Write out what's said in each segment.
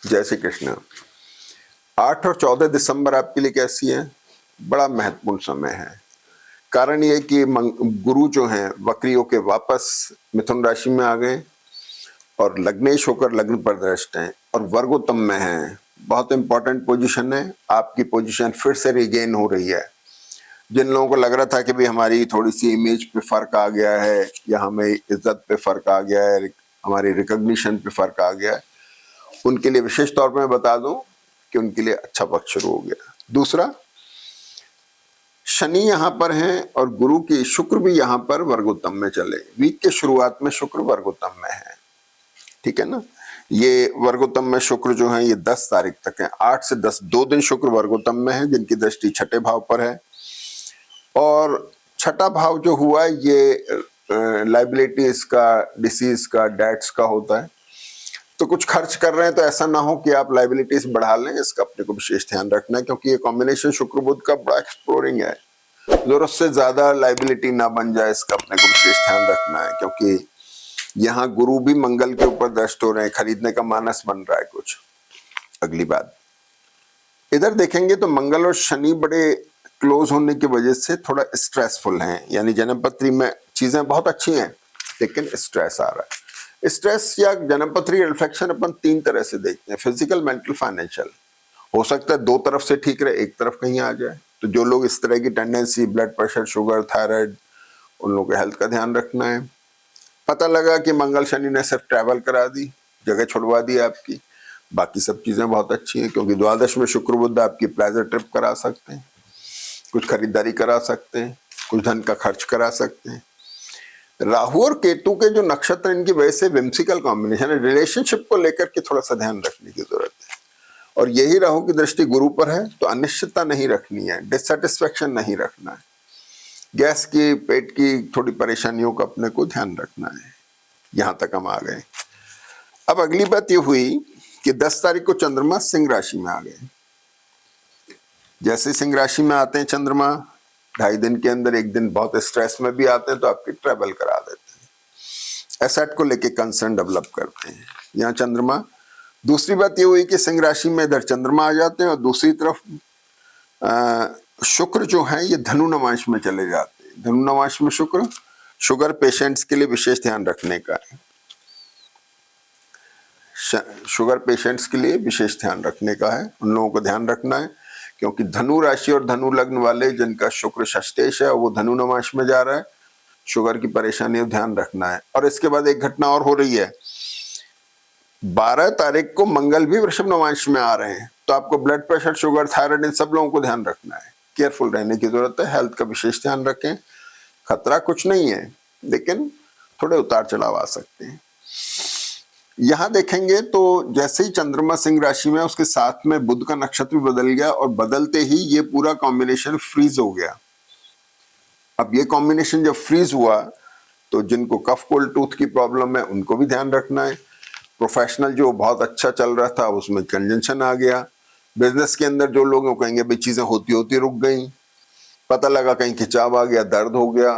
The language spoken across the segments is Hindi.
जय श्री कृष्ण। 8 और 14 दिसंबर आपके लिए कैसी है? बड़ा महत्वपूर्ण समय है। कारण ये कि गुरु जो हैं वक्री होकर वापस मिथुन राशि में आ गए और लग्नेश होकर लग्न पर दृष्ट हैं और वर्गोत्तम में हैं। बहुत इंपॉर्टेंट पोजीशन है। आपकी पोजीशन फिर से रिगेन हो रही है। जिन लोगों को लग रहा था कि भाई हमारी थोड़ी सी इमेज पे फर्क आ गया है या हमें इज्जत पे फर्क आ गया है, हमारी रिकॉग्निशन पे फर्क आ गया है, उनके लिए विशेष तौर पे मैं बता दूं कि उनके लिए अच्छा पक्ष शुरू हो गया। दूसरा, शनि यहां पर हैं और गुरु की शुक्र भी यहां पर वर्गोत्तम में चले। वीक के शुरुआत में शुक्र वर्गोत्तम में है, ठीक है ना। ये वर्गोत्तम में शुक्र जो है ये 10 तारीख तक है। 8 से 10 2 दिन शुक्र वर्गोत्तम में है, जिनकी दृष्टि छठे भाव पर है। और छठा भाव जो हुआ ये लाइबिलिटीज का, डिसीज का, डेट्स का होता है। तो कुछ खर्च कर रहे हैं तो ऐसा ना हो कि आप लाइबिलिटीज बढ़ा लें, इसका अपने को विशेष ध्यान रखना है, क्योंकि ये कॉम्बिनेशन शुक्र बुध का बड़ा एक्सप्लोरिंग है। जरूरत से ज्यादा लाइबिलिटी ना बन जाए, इसका अपने को विशेष ध्यान रखना है, क्योंकि यहाँ गुरु भी मंगल के ऊपर दृष्ट हो रहे हैं। खरीदने का मानस बन रहा है कुछ। अगली बात इधर देखेंगे तो मंगल और शनि बड़े क्लोज होने की वजह से थोड़ा स्ट्रेसफुल हैं। यानी जन्मपत्री में चीजें बहुत अच्छी हैं लेकिन स्ट्रेस आ रहा है। स्ट्रेस या जन्मपत्री रिफ्लेक्शन अपन 3 तरह से देखते हैं, फिजिकल, मेंटल, फाइनेंशियल। हो सकता है 2 तरफ से ठीक रहे, एक तरफ कहीं आ जाए। तो जो लोग इस तरह की tendency, blood pressure, sugar, thyroid, उन लोगों के हेल्थ का ध्यान रखना है। पता लगा कि मंगल शनि ने सिर्फ ट्रैवल करा दी, जगह छुड़वा दी आपकी, बाकी सब चीजें बहुत अच्छी हैं, क्योंकि द्वादश में शुक्र बुध आपकी प्लेजर ट्रिप करा सकते हैं, कुछ खरीदारी करा सकते हैं, कुछ धन का खर्च करा सकते हैं। राहु और केतु के जो नक्षत्र, इनकी वजह से विम्सिकल कॉम्बिनेशन है। रिलेशनशिप को लेकर के थोड़ा सा ध्यान रखने की जरूरत है। और यही राहु की दृष्टि गुरु पर है, तो अनिश्चितता नहीं रखनी है, डिससेटिस्फेक्शन नहीं रखना है, गैस की, पेट की थोड़ी परेशानियों का अपने को ध्यान रखना है। यहां तक हम आ गए। अब अगली बात ये हुई कि 10 तारीख को चंद्रमा सिंह राशि में आ गए। जैसे सिंह राशि में आते हैं चंद्रमा, 2.5 दिन के अंदर 1 दिन बहुत स्ट्रेस में भी आते हैं, तो आपकी ट्रैवल करा देते हैं, एसेट को लेके कंसर्न डेवलप करते हैं यहाँ चंद्रमा। दूसरी बात ये हुई कि सिंह राशि में इधर चंद्रमा आ जाते हैं और दूसरी तरफ शुक्र जो है ये धनु नवांश में चले जाते हैं। धनु नवांश में शुक्र शुगर पेशेंट्स के लिए विशेष ध्यान रखने का है। शुगर पेशेंट्स के लिए विशेष ध्यान रखने का है, उन लोगों को ध्यान रखना है, क्योंकि धनु राशि और धनु लग्न वाले जिनका शुक्र षष्टेश है वो धनु नवांश में जा रहा है। शुगर की परेशानी ध्यान रखना है। और इसके बाद एक घटना और हो रही है, 12 तारीख को मंगल भी वृषभ नवांश में आ रहे हैं, तो आपको ब्लड प्रेशर, शुगर, थायराइड, इन सब लोगों को ध्यान रखना है। केयरफुल रहने की जरूरत है, हेल्थ का विशेष ध्यान रखें। खतरा कुछ नहीं है, लेकिन थोड़े उतार चढ़ाव आ सकते हैं। यहां देखेंगे तो जैसे ही चंद्रमा सिंह राशि में, उसके साथ में बुध का नक्षत्र भी बदल गया और बदलते ही ये पूरा कॉम्बिनेशन फ्रीज हो गया। अब ये कॉम्बिनेशन जब फ्रीज हुआ तो जिनको कफ कोल्ड टूथ की प्रॉब्लम है उनको भी ध्यान रखना है। प्रोफेशनल जो बहुत अच्छा चल रहा था उसमें कंजंक्शन आ गया। बिजनेस के अंदर जो लोग कहेंगे भाई चीजें होती होती रुक गई, पता लगा कहीं खिंचाव आ गया, दर्द हो गया।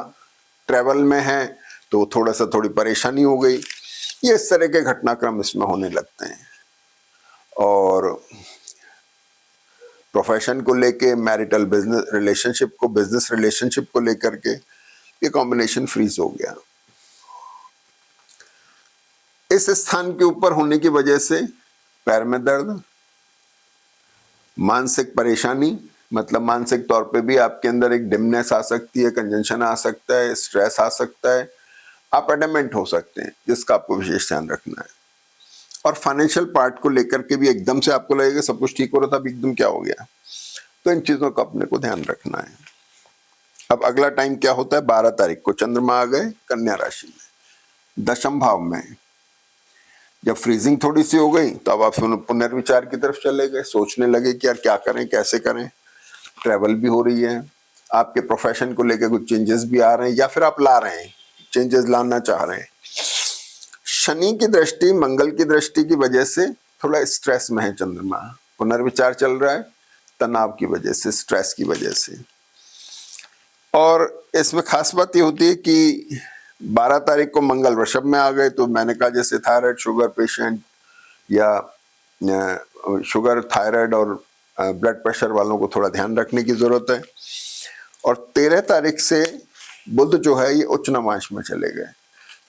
ट्रेवल में है तो थोड़ी परेशानी हो गई। ये इस तरह के घटनाक्रम इसमें होने लगते हैं। और प्रोफेशन को लेके, मैरिटल बिजनेस रिलेशनशिप को लेकर के ये कॉम्बिनेशन फ्रीज हो गया। इस स्थान के ऊपर होने की वजह से पैर में दर्द, मानसिक परेशानी, मतलब मानसिक तौर पे भी आपके अंदर एक डिमनेस आ सकती है, कंजंक्शन आ सकता है, स्ट्रेस आ सकता है, आप एडमेंट हो सकते हैं, जिसका आपको विशेष ध्यान रखना है। और फाइनेंशियल पार्ट को लेकर के भी एकदम से आपको लगेगा सब कुछ ठीक हो रहा था, अब एकदम क्या हो गया, तो इन चीजों का अपने को ध्यान रखना है। अब अगला टाइम क्या होता है, 12 तारीख को चंद्रमा आ गए कन्या राशि में, 10वें भाव में। जब फ्रीजिंग थोड़ी सी हो गई तो अब आप पुनर्विचार की तरफ चले गए, सोचने लगे कि यार क्या करें, कैसे करें। ट्रैवल भी हो रही है, आपके प्रोफेशन को लेकर कुछ चेंजेस भी आ रहे हैं, या फिर आप ला रहे हैं, चेंजेस लाना चाह रहे हैं। शनि की दृष्टि, मंगल की दृष्टि की वजह से थोड़ा स्ट्रेस में है चंद्रमा, पुनर्विचार चल रहा है, तनाव की वजह से, स्ट्रेस की वजह से। और इसमें खास बात ये होती है कि 12 तारीख को मंगल वृषभ में आ गए, तो मैंने कहा जैसे थायराइड, शुगर पेशेंट या शुगर, थायराइड और ब्लड प्रेशर वालों को थोड़ा ध्यान रखने की जरूरत है। और 13 तारीख से बुध जो है ये उच्च नवांश में चले गए,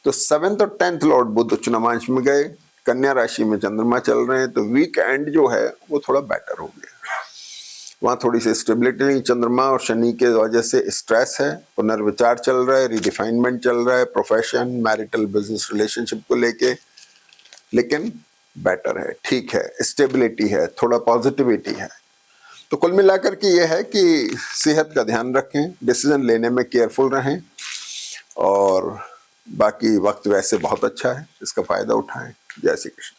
तो 7th और 10th लॉर्ड बुध उच्च नवांश में गए, कन्या राशि में चंद्रमा चल रहे हैं, तो वीक एंड जो है वो थोड़ा बेटर हो गया। वहां थोड़ी सी स्टेबिलिटी नहीं, चंद्रमा और शनि के वजह से स्ट्रेस है, पुनर्विचार चल रहा है, रिडिफाइनमेंट चल रहा है प्रोफेशन, मैरिटल, बिजनेस रिलेशनशिप को लेके, लेकिन बेटर है, ठीक है, स्टेबिलिटी है, थोड़ा पॉजिटिविटी है। तो कुल मिलाकर के ये है कि सेहत का ध्यान रखें, डिसीजन लेने में केयरफुल रहें, और बाकी वक्त वैसे बहुत अच्छा है, इसका फायदा उठाएं। जय श्री कृष्ण।